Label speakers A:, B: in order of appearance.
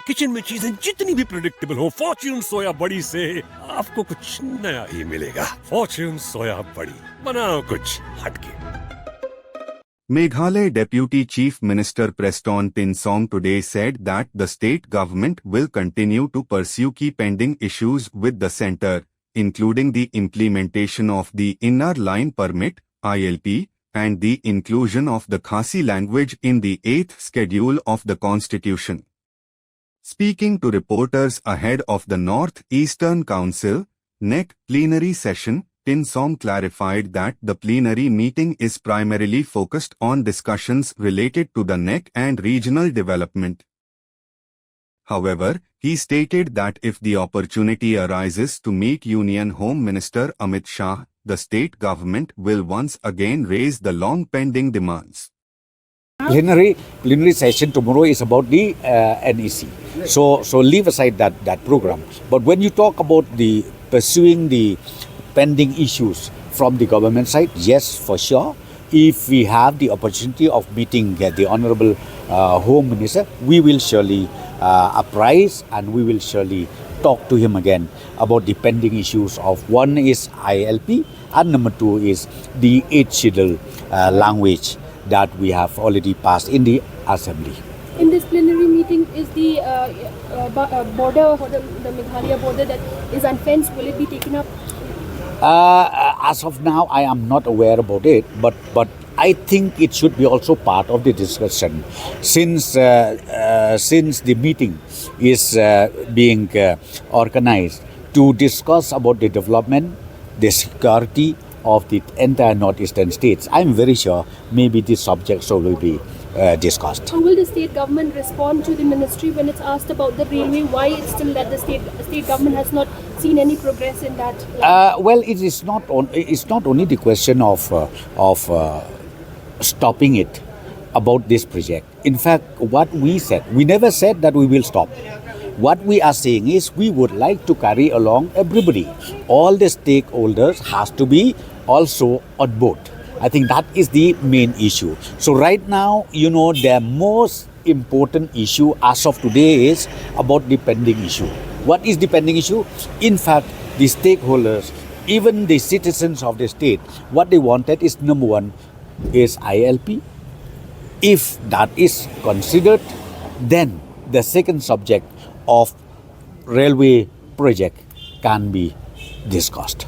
A: Kitchen में चीजें जितनी भी प्रेडिक्टेबल हो, फॉर्च्यून सोया बड़ी से आपको कुछ नया ही मिलेगा। फॉर्च्यून सोया बड़ी, बनाओ कुछ हटके।
B: Meghalaya Deputy Chief Minister Preston Tinsong today said that the state government will continue to pursue key pending issues with the centre, including the implementation of the Inner Line Permit (ILP) and the inclusion of the Khasi language in the 8th schedule of the Constitution. Speaking to reporters ahead of the North Eastern Council (NEC) plenary session, Tinsong clarified that the plenary meeting is primarily focused on discussions related to the NEC and regional development. However, he stated that if the opportunity arises to meet Union Home Minister Amit Shah, the state government will once again raise the long-pending demands.
C: Plenary session tomorrow is about the NEC. So leave aside that program. But when you talk about the pursuing the pending issues from the government side, yes, for sure. If we have the opportunity of meeting the Honorable Home Minister, we will surely apprise and we will surely talk to him again about the pending issues of one is ILP and number two is the 8th schedule language that we have already passed in the Assembly.
D: In this plenary meeting, is the border, the Meghalaya border that is unfenced, will it be taken up?
C: As of now, I am not aware about it, but I think it should be also part of the discussion, since the meeting is being organized to discuss about the development, the security of the entire northeastern states. I am very sure maybe this subject so will be discussed.
D: How will the state government respond to the ministry when it's asked about the railway? Why it's still that the state government has not seen any progress in that?
C: Well, it's not only the question of stopping it about this project. In fact, what we said, we never said that we will stop. What we are saying is we would like to carry along everybody. All the stakeholders has to be also on board. I think that is the main issue. So right now, the most important issue as of today is about the pending issue. What is the pending issue? In fact, the stakeholders, even the citizens of the state, what they wanted is number one is ILP. If that is considered, then the second subject of railway project can be discussed.